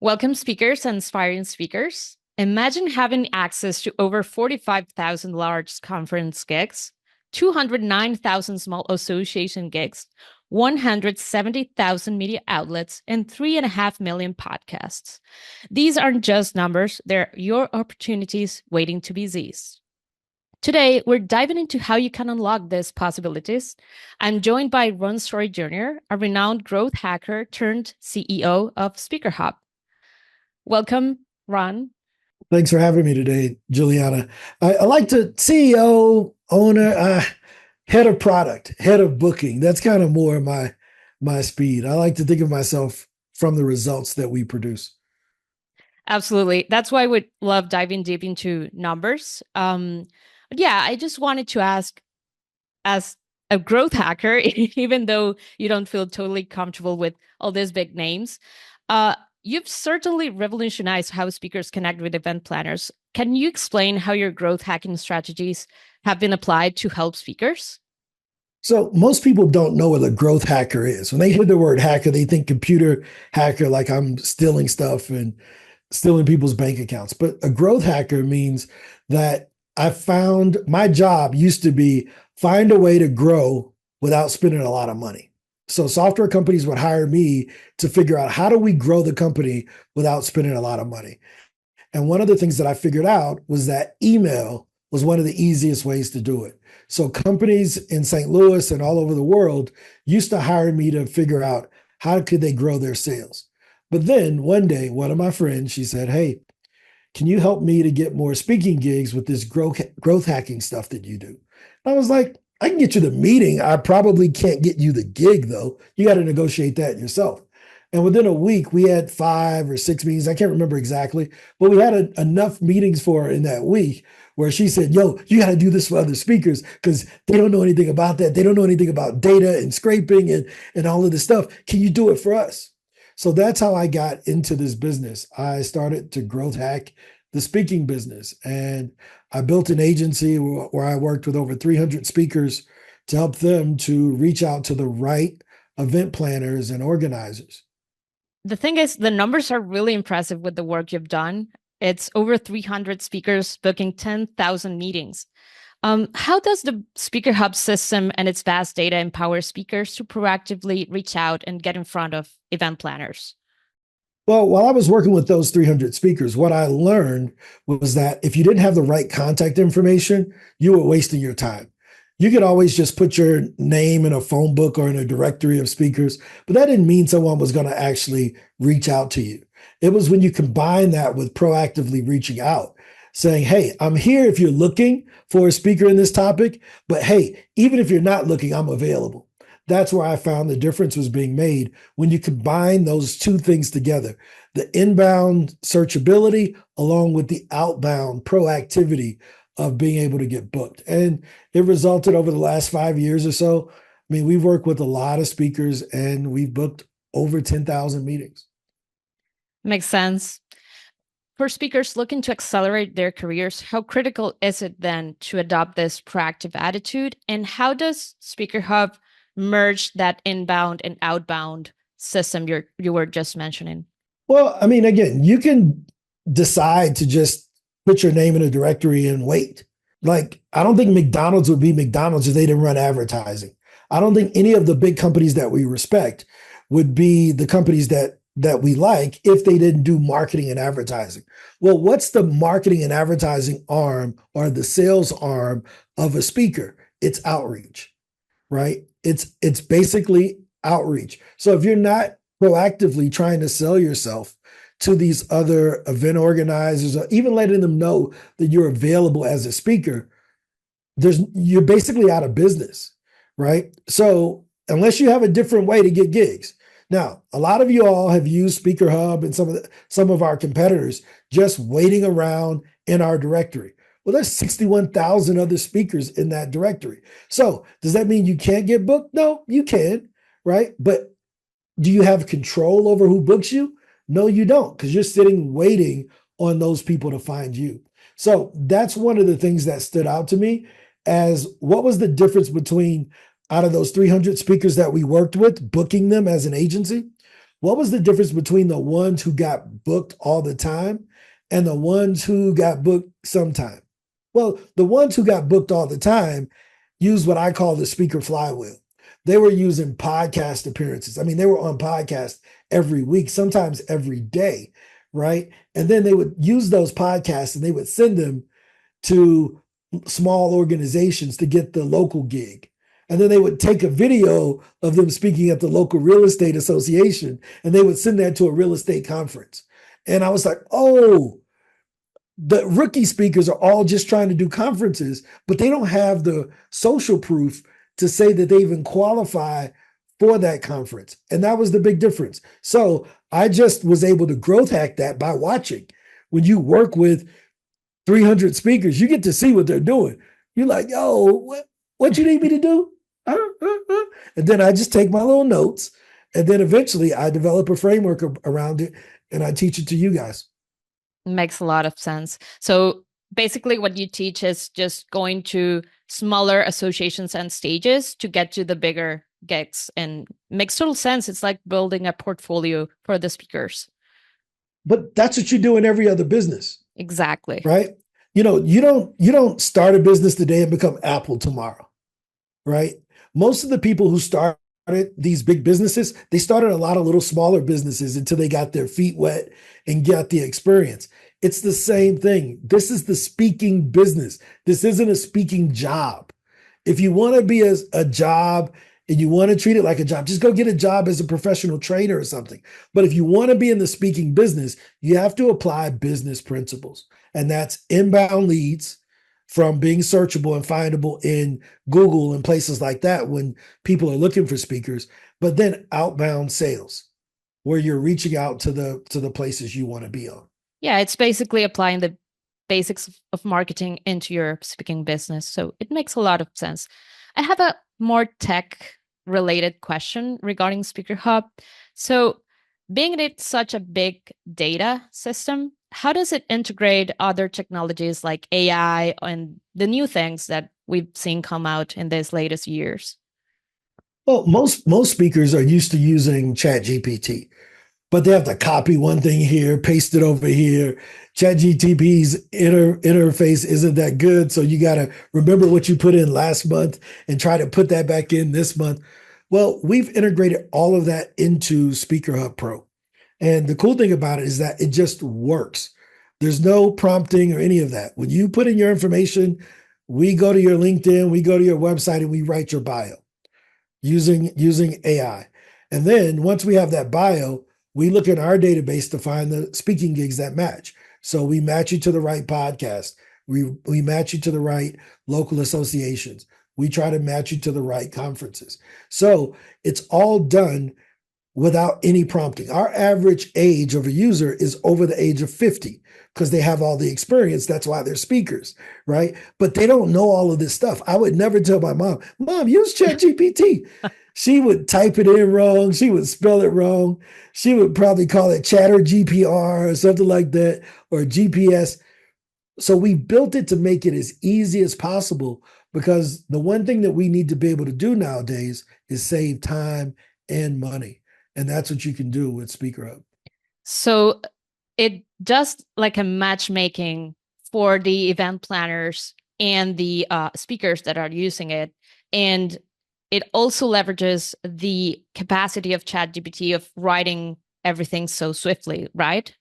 Welcome, speakers and inspiring speakers. Imagine having access to over 45,000 large conference gigs, 209,000 small association gigs, 170,000 media outlets, and 3.5 million podcasts. These aren't just numbers, they're your opportunities waiting to be seized. Today, we're diving into how you can unlock these possibilities. I'm joined by Ron Story Jr., a renowned growth hacker turned CEO of SpeakerHub. Welcome, Ron. Thanks for having me today, Juliana. I like to CEO, owner, head of product, head of booking. That's kind of more my speed. I like to think of myself from the results that we produce. Absolutely. That's why I would love diving deep into numbers. But yeah, I just wanted to ask, as a growth hacker, even though you don't feel totally comfortable with all these big names, you've certainly revolutionized how speakers connect with event planners. Can you explain how your growth hacking strategies have been applied to help speakers? So most people don't know what a growth hacker is. When they hear the word hacker, they think computer hacker, like I'm stealing stuff and stealing people's bank accounts. But a growth hacker means that I found my job used to be find a way to grow without spending a lot of money. So software companies would hire me to figure out how do we grow the company without spending a lot of money. And one of the things that I figured out was that email was one of the easiest ways to do it. So companies in St. Louis and all over the world used to hire me to figure out how could they grow their sales. But then one day, one of my friends, she said, "Hey, can you help me to get more speaking gigs with this growth hacking stuff that you do?" I was like, "I can get you the meeting. I probably can't get you the gig though. You got to negotiate that yourself." And within a week, we had 5 or 6 meetings. I can't remember exactly, but we had enough meetings for her in that week where she said, "Yo, you got to do this for other speakers because they don't know anything about that. They don't know anything about data and scraping and all of this stuff. Can you do it for us?" So that's how I got into this business. I started to growth hack the speaking business. And I built an agency where I worked with over 300 speakers to help them to reach out to the right event planners and organizers. The thing is, the numbers are really impressive with the work you've done. It's over 300 speakers booking 10,000 meetings. How does the Speaker Hub system and its vast data empower speakers to proactively reach out and get in front of event planners? Well, while I was working with those 300 speakers, what I learned was that if you didn't have the right contact information, you were wasting your time. You could always just put your name in a phone book or in a directory of speakers, but that didn't mean someone was going to actually reach out to you. It was when you combine that with proactively reaching out, saying, "Hey, I'm here if you're looking for a speaker in this topic, but hey, even if you're not looking, I'm available." That's where I found the difference was being made when you combine those two things together, the inbound searchability along with the outbound proactivity of being able to get booked. And it resulted over the last 5 years or so. I mean, we've worked with a lot of speakers and we've booked over 10,000 meetings. Makes sense. For speakers looking to accelerate their careers, how critical is it then to adopt this proactive attitude? And how does Speaker Hub merge that inbound and outbound system you were just mentioning? Well, I mean, again, you can decide to just put your name in a directory and wait. Like, I don't think McDonald's would be McDonald's if they didn't run advertising. I don't think any of the big companies that we respect would be the companies that we like if they didn't do marketing and advertising. Well, what's the marketing and advertising arm or the sales arm of a speaker? It's outreach, right? It's basically outreach. So if you're not proactively trying to sell yourself to these other event organizers or even letting them know that you're available as a speaker, you're basically out of business, right? So unless you have a different way to get gigs. Now, a lot of you all have used Speaker Hub and some of our competitors just waiting around in our directory. Well, there's 61,000 other speakers in that directory. So does that mean you can't get booked? No, you can, right? But do you have control over who books you? No, you don't, because you're sitting waiting on those people to find you. So that's one of the things that stood out to me as what was the difference between out of those 300 speakers that we worked with, booking them as an agency? What was the difference between the ones who got booked all the time and the ones who got booked sometime? Well, the ones who got booked all the time used what I call the speaker flywheel. They were using podcast appearances. I mean, they were on podcast every week, sometimes every day, right? And then they would use those podcasts and they would send them to small organizations to get the local gig. And then they would take a video of them speaking at the local real estate association and they would send that to a real estate conference. And I was like, oh, the rookie speakers are all just trying to do conferences, but they don't have the social proof to say that they even qualify for that conference. And that was the big difference. So I just was able to growth hack that by watching. When you work with 300 speakers, you get to see what they're doing. You're like, yo, what you need me to do? And then I just take my little notes. And then eventually I develop a framework around it and I teach it to you guys. Makes a lot of sense. So basically what you teach is just going to smaller associations and stages to get to the bigger gigs, and makes total sense. It's like building a portfolio for the speakers. But that's what you do in every other business. Exactly. Right? You don't start a business today and become Apple tomorrow. Right? Most of the people who started these big businesses, they started a lot of little smaller businesses until they got their feet wet and got the experience. It's the same thing. This is the speaking business. This isn't a speaking job. If you want to be a job and you want to treat it like a job, just go get a job as a professional trainer or something. But if you want to be in the speaking business, you have to apply business principles. And that's inbound leads from being searchable and findable in Google and places like that when people are looking for speakers, but then outbound sales, where you're reaching out to the places you want to be on. Yeah, it's basically applying the basics of marketing into your speaking business. So it makes a lot of sense. I have a more tech related question regarding Speaker Hub. So being it such a big data system, how does it integrate other technologies like AI and the new things that we've seen come out in these latest years? Well, most speakers are used to using ChatGPT, but they have to copy one thing here, paste it over here. ChatGPT's interface isn't that good, so you got to remember what you put in last month and try to put that back in this month. Well, we've integrated all of that into Speaker Hub Pro. And the cool thing about it is that it just works. There's no prompting or any of that. When you put in your information, we go to your LinkedIn, we go to your website, and we write your bio using AI. And then once we have that bio, we look in our database to find the speaking gigs that match. So we match you to the right podcast. We match you to the right local associations. We try to match you to the right conferences. So it's all done without any prompting. Our average age of a user is over the age of 50 because they have all the experience. That's why they're speakers, right? But they don't know all of this stuff. I would never tell my mom, use ChatGPT. She would type it in wrong. She would spell it wrong. She would probably call it Chatter GPR or something like that, or GPS. So we built it to make it as easy as possible, because the one thing that we need to be able to do nowadays is save time and money. And that's what you can do with Speaker Hub. So it does like a matchmaking for the event planners and the speakers that are using it. And it also leverages the capacity of ChatGPT of writing everything so swiftly, right?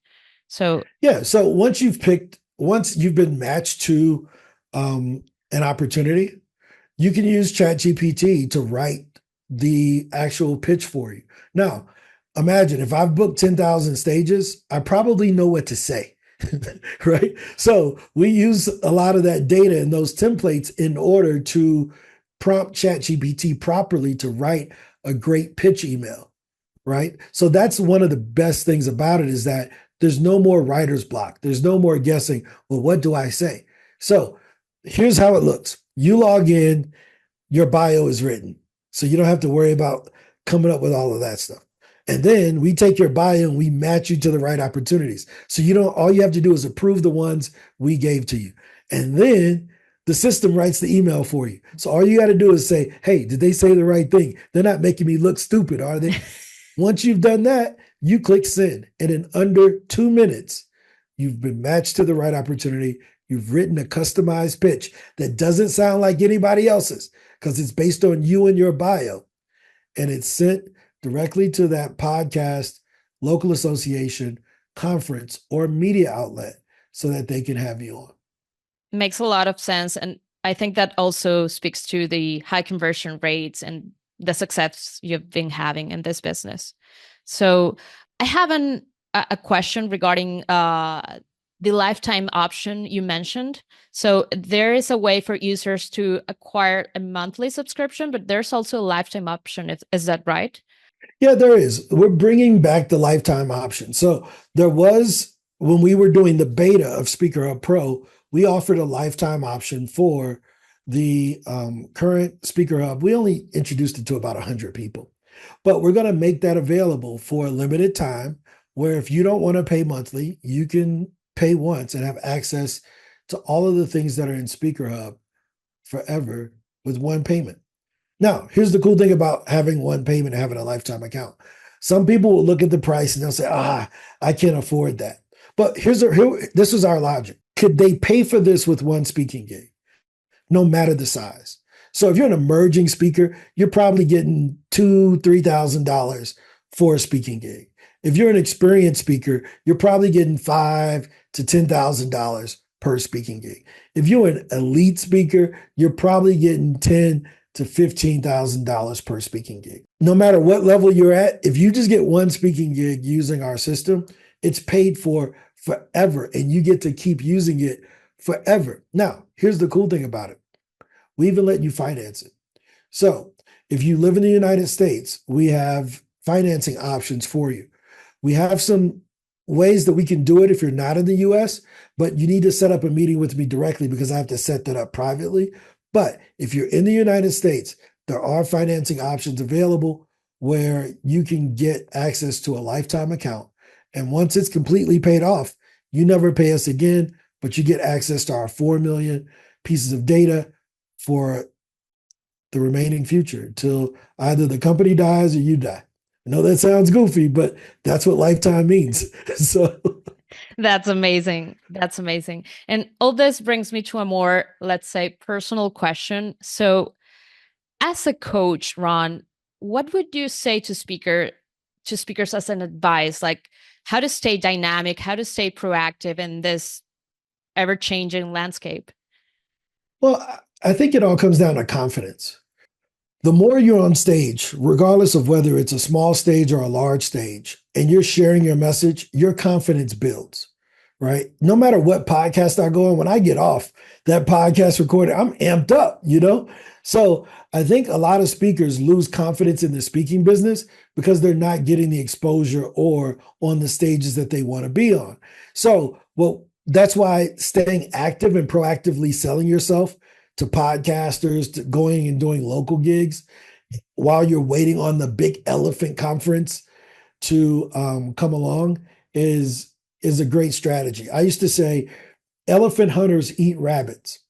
So yeah. So once you've been matched to an opportunity, you can use ChatGPT to write the actual pitch for you. Now, imagine if I've booked 10,000 stages, I probably know what to say, right? So we use a lot of that data and those templates in order to prompt ChatGPT properly to write a great pitch email, right? So that's one of the best things about it, is that there's no more writer's block. There's no more guessing, well, what do I say? So here's how it looks. You log in, your bio is written. So you don't have to worry about coming up with all of that stuff. And then we take your bio and we match you to the right opportunities. So all you have to do is approve the ones we gave to you. And then the system writes the email for you. So all you got to do is say, hey, did they say the right thing? They're not making me look stupid, are they? Once you've done that, You click send, and in under 2 minutes, you've been matched to the right opportunity. You've written a customized pitch that doesn't sound like anybody else's because it's based on you and your bio. And it's sent directly to that podcast, local association, conference, or media outlet so that they can have you on. Makes a lot of sense. And I think that also speaks to the high conversion rates and the success you've been having in this business. So I have a question regarding the lifetime option you mentioned. So there is a way for users to acquire a monthly subscription, but there's also a lifetime option. Is that right? Yeah, there is. We're bringing back the lifetime option. So there was, when we were doing the beta of Speaker Hub Pro, we offered a lifetime option for the current Speaker Hub. We only introduced it to about 100 people, but we're going to make that available for a limited time where if you don't want to pay monthly, you can pay once and have access to all of the things that are in Speaker Hub forever with one payment. Now, here's the cool thing about having one payment and having a lifetime account. Some people will look at the price and they'll say, I can't afford that. But this is our logic. Could they pay for this with one speaking gig, no matter the size? So if you're an emerging speaker, you're probably getting $2,000, $3,000 for a speaking gig. If you're an experienced speaker, you're probably getting $5,000 to $10,000 per speaking gig. If you're an elite speaker, you're probably getting $10,000 to $15,000 per speaking gig. No matter what level you're at, if you just get one speaking gig using our system, it's paid for forever and you get to keep using it forever. Now, here's the cool thing about it. We even let you finance it. So if you live in the United States, we have financing options for you. We have some ways that we can do it if you're not in the US, but you need to set up a meeting with me directly because I have to set that up privately. But if you're in the United States, there are financing options available where you can get access to a lifetime account. And once it's completely paid off, you never pay us again, but you get access to our 4 million pieces of data for the remaining future until either the company dies or you die. I know that sounds goofy, but that's what lifetime means. So That's amazing. That's amazing. And all this brings me to a more, let's say, personal question. So, as a coach, Ron, what would you say to speakers as an advice, like how to stay dynamic, how to stay proactive in this ever-changing landscape? well, I think it all comes down to confidence. The more you're on stage, regardless of whether it's a small stage or a large stage, and you're sharing your message, your confidence builds, right? No matter what podcast I go on, when I get off that podcast recording, I'm amped up, you know? So I think a lot of speakers lose confidence in the speaking business because they're not getting the exposure or on the stages that they want to be on. So, well, that's why staying active and proactively selling yourself to podcasters, to going and doing local gigs while you're waiting on the big elephant conference to come along is a great strategy. I used to say elephant hunters eat rabbits.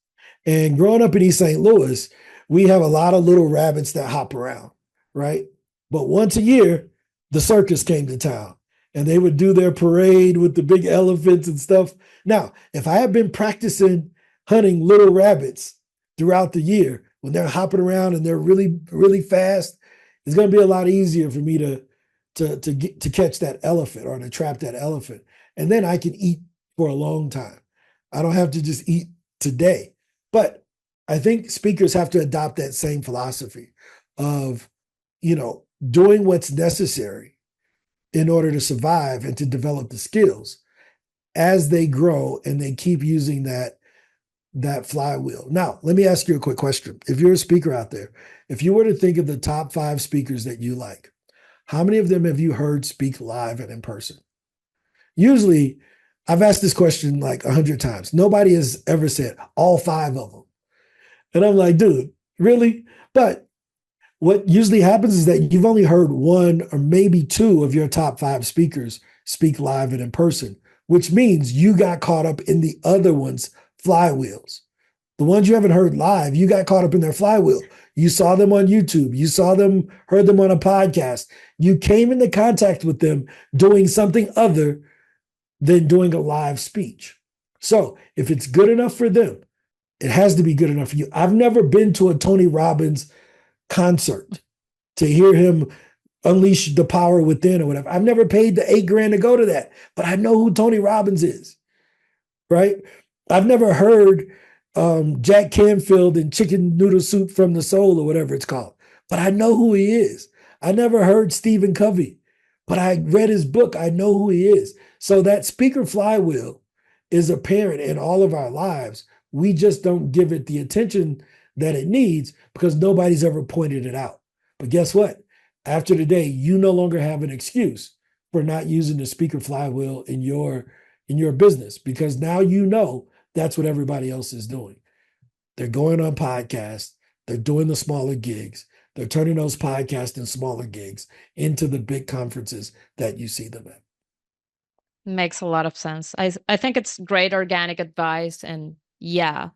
And growing up in East St. Louis, we have a lot of little rabbits that hop around, right? But once a year, the circus came to town and they would do their parade with the big elephants and stuff. Now, if I had been practicing hunting little rabbits throughout the year, when they're hopping around and they're really, really fast, it's going to be a lot easier for me to catch that elephant or to trap that elephant. And then I can eat for a long time. I don't have to just eat today. But I think speakers have to adopt that same philosophy of, doing what's necessary in order to survive and to develop the skills as they grow and they keep using that flywheel. Now, let me ask you a quick question. If you're a speaker out there, if you were to think of the top 5 speakers that you like, how many of them have you heard speak live and in person? Usually, I've asked this question like 100 times. Nobody has ever said all 5 of them. And I'm like, dude, really? But what usually happens is that you've only heard 1 or maybe 2 of your top 5 speakers speak live and in person, which means you got caught up in the other ones' flywheels. The ones you haven't heard live, you got caught up in their flywheel. You saw them on YouTube. You saw them, heard them on a podcast. You came into contact with them doing something other than doing a live speech. So if it's good enough for them, it has to be good enough for you. I've never been to a Tony Robbins concert to hear him unleash the power within or whatever. I've never paid the $8,000 to go to that, but I know who Tony Robbins is, right? I've never heard Jack Canfield and Chicken Noodle Soup from the Soul or whatever it's called, but I know who he is. I never heard Stephen Covey, but I read his book. I know who he is. So that speaker flywheel is apparent in all of our lives. We just don't give it the attention that it needs because nobody's ever pointed it out. But guess what? After today, you no longer have an excuse for not using the speaker flywheel in your business because now you know that's what everybody else is doing. They're going on podcasts, they're doing the smaller gigs, they're turning those podcasts and smaller gigs into the big conferences that you see them at. Makes a lot of sense. I think it's great organic advice, and yeah,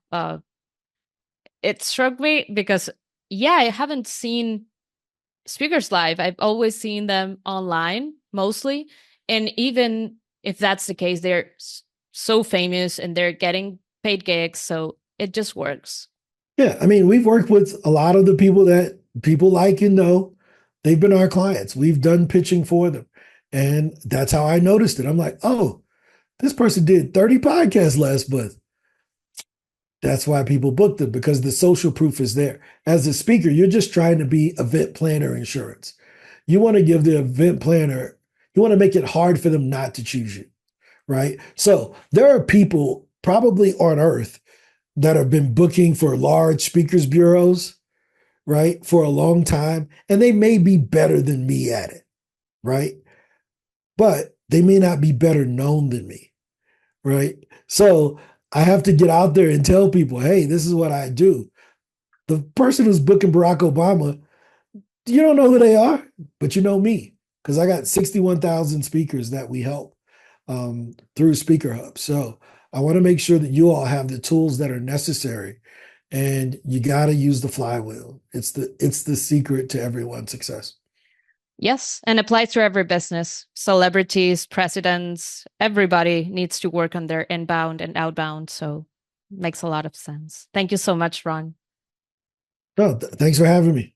it struck me because I haven't seen speakers live. I've always seen them online mostly, and even if that's the case, they're so famous and they're getting paid gigs, so it just works. Yeah, I mean, we've worked with a lot of the people that people like and know. They've been our clients. We've done pitching for them. And that's how I noticed it. I'm like, oh, this person did 30 podcasts last month. That's why people booked them because the social proof is there. As a speaker, you're just trying to be event planner insurance. You want to give the event planner, you want to make it hard for them not to choose you, right? So there are people probably on earth that have been booking for large speakers bureaus, right, for a long time, and they may be better than me at it, right? But they may not be better known than me, right? So I have to get out there and tell people, hey, this is what I do. The person who's booking Barack Obama, you don't know who they are, but you know me because I got 61,000 speakers that we help through Speaker Hub. So I want to make sure that you all have the tools that are necessary, and you got to use the flywheel. It's the secret to everyone's success. Yes, and applies to every business. Celebrities, presidents, everybody needs to work on their inbound and outbound. So makes a lot of sense. Thank you so much, Ron. No, thanks for having me.